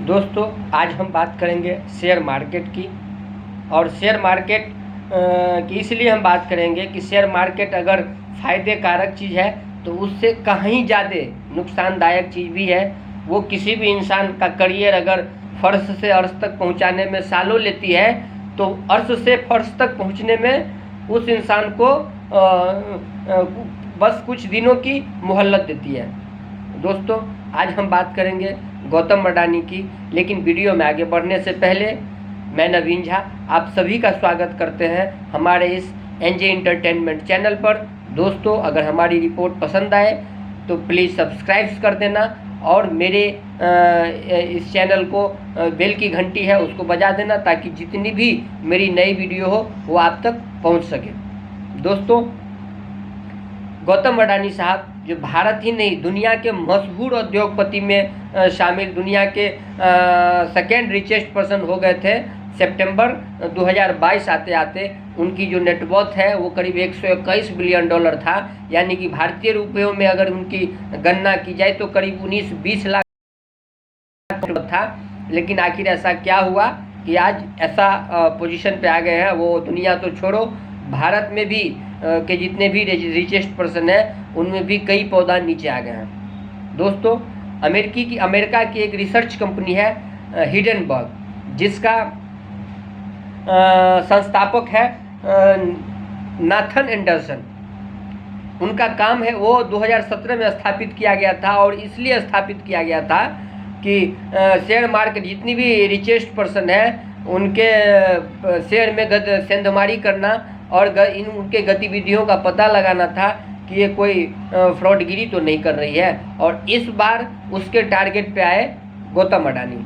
दोस्तों आज हम बात करेंगे शेयर मार्केट की। और शेयर मार्केट की इसलिए हम बात करेंगे कि शेयर मार्केट अगर फ़ायदे कारक चीज़ है तो उससे कहीं ज़्यादा नुकसानदायक चीज़ भी है। वो किसी भी इंसान का करियर अगर फर्श से अर्श तक पहुंचाने में सालों लेती है तो अर्श से फर्श तक पहुंचने में उस इंसान को बस कुछ दिनों की मोहलत देती है। दोस्तों आज हम बात करेंगे गौतम अडानी की, लेकिन वीडियो में आगे बढ़ने से पहले मैं नवीन झा आप सभी का स्वागत करते हैं हमारे इस एनजे एंटरटेनमेंट चैनल पर। दोस्तों अगर हमारी रिपोर्ट पसंद आए तो प्लीज़ सब्सक्राइब कर देना और मेरे इस चैनल को बेल की घंटी है उसको बजा देना ताकि जितनी भी मेरी नई वीडियो हो वो आप तक पहुंच सके। दोस्तों गौतम अडानी साहब जो भारत ही नहीं दुनिया के मशहूर उद्योगपति में शामिल, दुनिया के सेकेंड रिचेस्ट पर्सन हो गए थे। सितंबर 2022 आते आते उनकी जो नेटवर्थ है वो करीब 121 बिलियन डॉलर था, यानी कि भारतीय रुपयों में अगर उनकी गणना की जाए तो करीब 19-20 लाख था। लेकिन आखिर ऐसा क्या हुआ कि आज ऐसा पोजीशन पे आ गए हैं। वो दुनिया तो छोड़ो, भारत में भी के जितने भी रिचेस्ट पर्सन हैं उनमें भी कई पौधा नीचे आ गए हैं। दोस्तों अमेरिका की एक रिसर्च कंपनी है हिडनबर्ग, जिसका संस्थापक है नाथन एंडरसन। उनका काम है, वो 2017 में स्थापित किया गया था और इसलिए स्थापित किया गया था कि शेयर मार्केट जितनी भी रिचेस्ट पर्सन है उनके शेयर में सेंधमारी करना और उनके गतिविधियों का पता लगाना था कि ये कोई फ्रॉडगिरी तो नहीं कर रही है। और इस बार उसके टारगेट पे आए गौतम अडानी।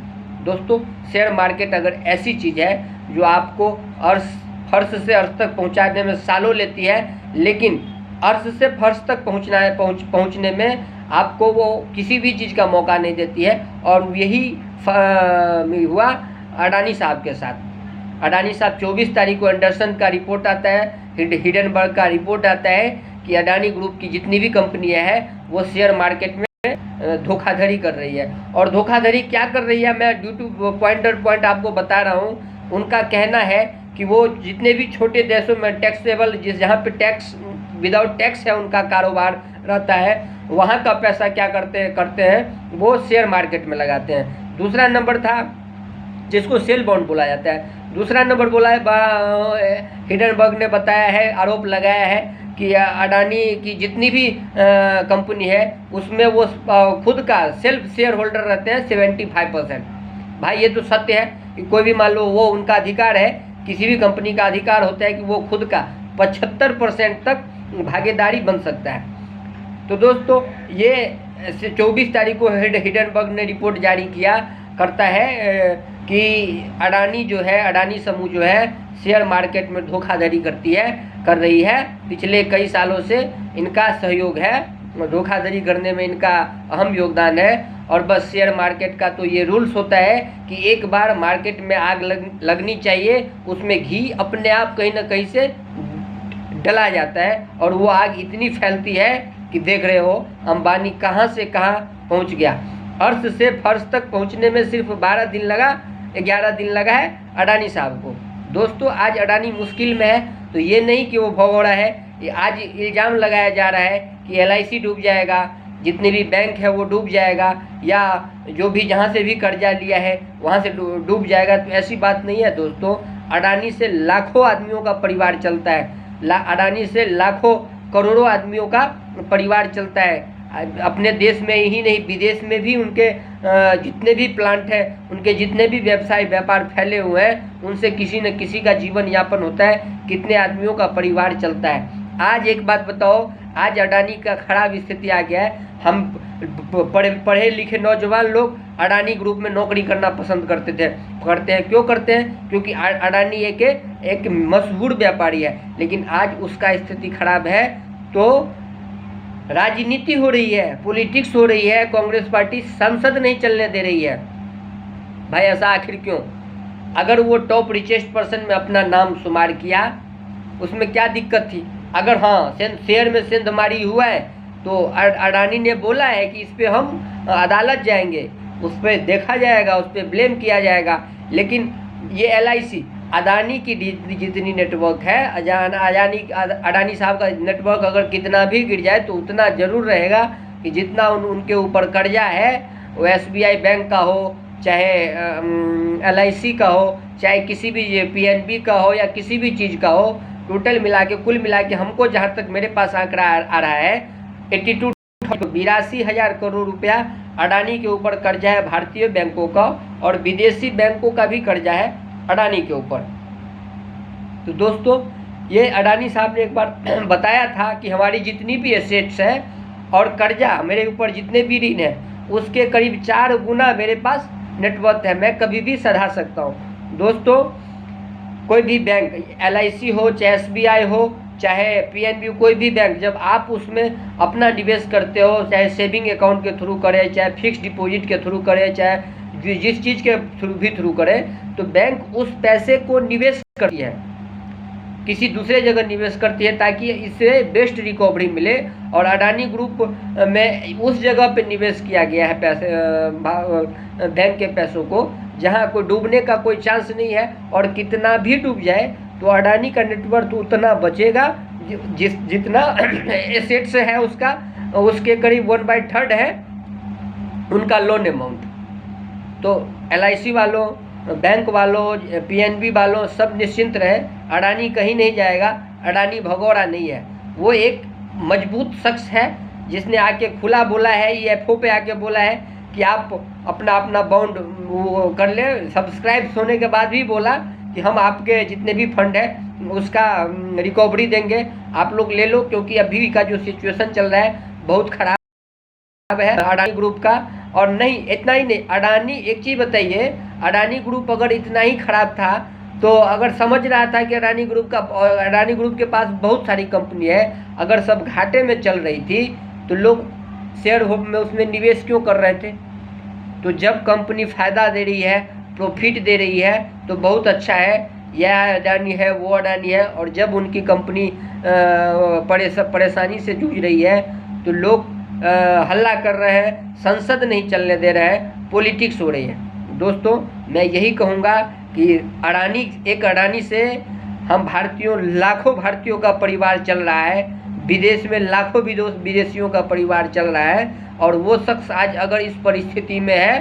दोस्तों शेयर मार्केट अगर ऐसी चीज़ है जो आपको फर्श से अर्श तक पहुंचाने में सालों लेती है, लेकिन अर्श से फर्श तक पहुंचने में आपको वो किसी भी चीज़ का मौका नहीं देती है। और यही हुआ अडानी साहब के साथ। अडानी साहब 24 तारीख को एंडरसन का रिपोर्ट आता है, हिडनबर्ग का रिपोर्ट आता है कि अडानी ग्रुप की जितनी भी कंपनियां हैं वो शेयर मार्केट में धोखाधड़ी कर रही है। और धोखाधड़ी क्या कर रही है मैं ड्यू टू पॉइंट आपको बता रहा हूँ। उनका कहना है कि वो जितने भी छोटे देशों में टैक्सेबल जहाँ पे टैक्स विदाउट टैक्स है उनका कारोबार रहता है, वहाँ का पैसा क्या करते हैं वो शेयर मार्केट में लगाते हैं। दूसरा नंबर था जिसको सेल बॉन्ड बोला जाता है। दूसरा नंबर बोला है हिडनबर्ग ने बताया है, आरोप लगाया है कि अडानी की जितनी भी कंपनी है उसमें वो खुद का सेल्फ शेयर होल्डर रहते हैं 75%। भाई ये तो सत्य है कि कोई भी मान लो वो उनका अधिकार है, किसी भी कंपनी का अधिकार होता है कि वो खुद का 75% तक भागीदारी बन सकता है। तो दोस्तों ये 24 तारीख को हिडनबर्ग ने रिपोर्ट जारी करता है कि अडानी जो है, अडानी समूह जो है शेयर मार्केट में धोखाधड़ी कर रही है। पिछले कई सालों से इनका सहयोग है, धोखाधड़ी करने में इनका अहम योगदान है। और बस शेयर मार्केट का तो ये रूल्स होता है कि एक बार मार्केट में आग लगनी चाहिए, उसमें घी अपने आप कहीं ना कहीं से डला जाता है और वो आग इतनी फैलती है कि देख रहे हो अंबानी कहाँ से कहाँ पहुँच गया। अर्श से फर्श तक पहुँचने में सिर्फ 11 दिन लगा है अडानी साहब को। दोस्तों आज अडानी मुश्किल में है तो ये नहीं कि वो भगोड़ा है। आज इल्ज़ाम लगाया जा रहा है कि LIC डूब जाएगा, जितने भी बैंक है वो डूब जाएगा, या जो भी जहाँ से भी कर्जा लिया है वहाँ से डूब जाएगा। तो ऐसी बात नहीं है दोस्तों। अडानी से लाखों आदमियों का परिवार चलता है, अडानी से लाखों करोड़ों आदमियों का परिवार चलता है। अपने देश में ही नहीं विदेश में भी उनके जितने भी प्लांट हैं, उनके जितने भी व्यापार फैले हुए हैं, उनसे किसी न किसी का जीवन यापन होता है, कितने आदमियों का परिवार चलता है। आज एक बात बताओ, आज अडानी का खराब स्थिति आ गया है। हम पढ़े लिखे नौजवान लोग अडानी ग्रुप में नौकरी करना पसंद करते हैं। क्यों करते हैं? क्योंकि अडानी एक मशहूर व्यापारी है। लेकिन आज उसका स्थिति खराब है तो राजनीति हो रही है, पॉलिटिक्स हो रही है, कांग्रेस पार्टी संसद नहीं चलने दे रही है। भाई ऐसा आखिर क्यों? अगर वो टॉप रिचेस्ट पर्सन में अपना नाम शुमार किया उसमें क्या दिक्कत थी? अगर हाँ शेयर में सेंधमारी हुआ है तो अडानी ने बोला है कि इस पर हम अदालत जाएंगे, उस पर देखा जाएगा, उस पर ब्लेम किया जाएगा। लेकिन ये LIC अडानी की जितनी नेटवर्क है, अडानी साहब का नेटवर्क अगर कितना भी गिर जाए तो उतना ज़रूर रहेगा कि जितना उनके ऊपर कर्जा है, वो SBI बैंक का हो, चाहे LIC का हो, चाहे किसी भी PNB का हो या किसी भी चीज़ का हो, टोटल मिला के कुल मिला के हमको जहाँ तक मेरे पास आंकड़ा आ रहा है 82,82,000 करोड़ रुपया अडानी के ऊपर कर्जा है भारतीय बैंकों का, और विदेशी बैंकों का भी कर्जा है अडानी के ऊपर। तो दोस्तों, ये अडानी साहब ने एक बार बताया था कि हमारी जितनी भी एसेट्स है और कर्जा मेरे ऊपर जितने भी ऋण है उसके करीब 4 गुना मेरे पास नेटवर्थ है, मैं कभी भी सधा सकता हूँ। दोस्तों, कोई भी बैंक LIC हो, चाहे SBI हो, चाहे PNB, कोई भी बैंक, जब आप उसमें अपना निवेश करते हो, चाहे सेविंग अकाउंट के थ्रू करें, चाहे फिक्स डिपॉजिट के थ्रू करें, चाहे जिस चीज़ के थ्रू करें, तो बैंक उस पैसे को निवेश करती है, किसी दूसरे जगह निवेश करती है ताकि इससे बेस्ट रिकवरी मिले। और अडानी ग्रुप में उस जगह पे निवेश किया गया है पैसे, बैंक के पैसों को, जहां कोई डूबने का कोई चांस नहीं है, और कितना भी डूब जाए तो अडानी का नेटवर्थ उतना बचेगा जितना एसेट्स है उसका, उसके करीब 1/3 है उनका लोन अमाउंट। तो LIC वालों, बैंक वालों, PNB वालों सब निश्चिंत रहे, अडानी कहीं नहीं जाएगा, अडानी भगोड़ा नहीं है, वो एक मजबूत शख्स है जिसने आके खुला बोला है, EFO पे आके बोला है कि आप अपना बॉन्ड वो कर ले। सब्सक्राइब होने के बाद भी बोला कि हम आपके जितने भी फंड है उसका रिकवरी देंगे, आप लोग ले लो, क्योंकि अभी का जो सिचुएशन चल रहा है बहुत खराब है अडानी ग्रुप का। और नहीं, इतना ही नहीं, अडानी, एक चीज़ बताइए, अडानी ग्रुप अगर इतना ही खराब था तो अगर समझ रहा था कि अडानी ग्रुप के पास बहुत सारी कंपनी है, अगर सब घाटे में चल रही थी तो लोग शेयर में उसमें निवेश क्यों कर रहे थे? तो जब कंपनी फ़ायदा दे रही है, प्रॉफिट दे रही है तो बहुत अच्छा है, यह अडानी है, वो अडानी है। और जब उनकी कंपनी परेशानी से जूझ रही है तो लोग हल्ला कर रहे हैं, संसद नहीं चलने दे रहे हैं, पॉलिटिक्स हो रही है। दोस्तों, मैं यही कहूँगा कि अडानी से हम भारतीयों, लाखों भारतीयों का परिवार चल रहा है, विदेश में लाखों विदेशियों का परिवार चल रहा है, और वो शख्स आज अगर इस परिस्थिति में है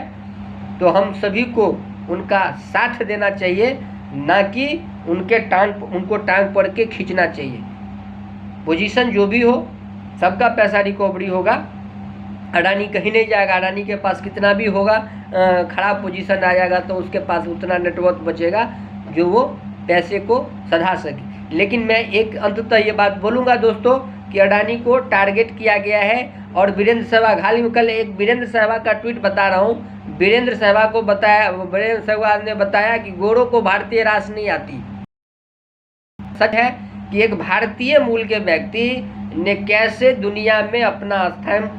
तो हम सभी को उनका साथ देना चाहिए, ना कि उनको टांग पड़ के खींचना चाहिए। पोजीशन जो भी हो, सबका पैसा रिकवरी होगा, अडानी कहीं नहीं जाएगा। अडानी के पास कितना भी होगा, ख़राब पोजीशन आ जाएगा तो उसके पास उतना नेटवर्थ बचेगा जो वो पैसे को सधा सके। लेकिन मैं एक अंततः ये बात बोलूँगा दोस्तों कि अडानी को टारगेट किया गया है, और वीरेंद्र सहवाग, हाल ही में कल एक वीरेंद्र सहवाग का ट्वीट बता रहा हूँ, वीरेंद्र सहवाग ने बताया कि गोरों को भारतीय रास नहीं आती। सच है कि एक भारतीय मूल के व्यक्ति ने कैसे दुनिया में अपना स्थान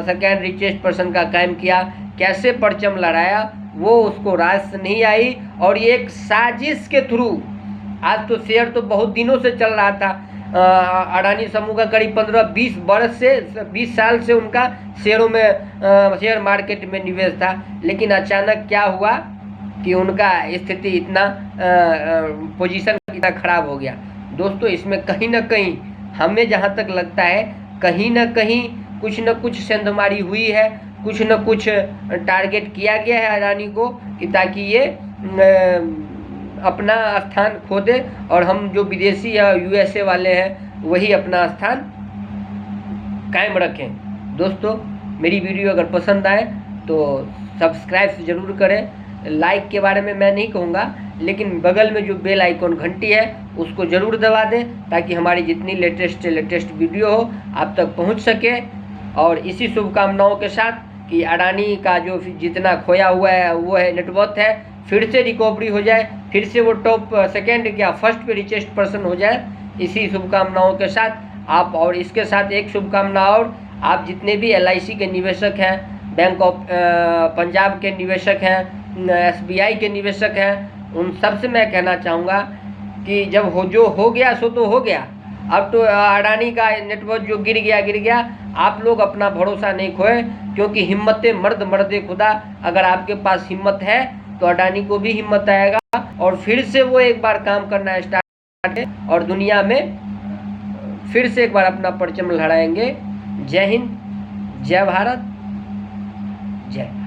सेकेंड रिचेस्ट पर्सन का कायम किया, कैसे परचम लहराया, वो उसको रास नहीं आई। और ये एक साजिश के थ्रू, आज तो शेयर तो बहुत दिनों से चल रहा था, अडानी समूह का करीब 20 साल से उनका शेयरों में शेयर मार्केट में निवेश था, लेकिन अचानक क्या हुआ कि उनका स्थिति इतना पोजीशन इतना खराब हो गया। दोस्तों, इसमें कहीं ना कहीं हमें जहाँ तक लगता है कहीं ना कहीं कुछ न कुछ सेंधमारी हुई है, कुछ न कुछ टारगेट किया गया है अडानी को कि ताकि ये अपना स्थान खो दे, और हम जो विदेशी या USA वाले हैं वही अपना स्थान कायम रखें। दोस्तों, मेरी वीडियो अगर पसंद आए तो सब्सक्राइब ज़रूर करें। लाइक के बारे में मैं नहीं कहूँगा, लेकिन बगल में जो बेल आइकॉन घंटी है उसको ज़रूर दबा दें ताकि हमारी जितनी लेटेस्ट वीडियो हो आप तक पहुँच सके। और इसी शुभकामनाओं के साथ कि अडानी का जो जितना खोया हुआ है वो है नेटवर्थ है, फिर से रिकवरी हो जाए, फिर से वो टॉप सेकेंड या फर्स्ट पे रिचेस्ट पर्सन हो जाए। इसी शुभकामनाओं के साथ आप, और इसके साथ एक शुभकामना और, आप जितने भी LIC के निवेशक हैं, बैंक ऑफ पंजाब के निवेशक हैं, SBI के निवेशक हैं, उन सब से मैं कहना चाहूँगा कि जब जो हो गया सो तो हो गया, अब तो अडानी का नेटवर्क जो गिर गया। आप लोग अपना भरोसा नहीं खोए, क्योंकि हिम्मतें मर्द मर्दे खुदा। अगर आपके पास हिम्मत है तो अडानी को भी हिम्मत आएगा और फिर से वो एक बार काम करना स्टार्ट है और दुनिया में फिर से एक बार अपना परचम लहराएंगे। जय हिंद, जय भारत, जय।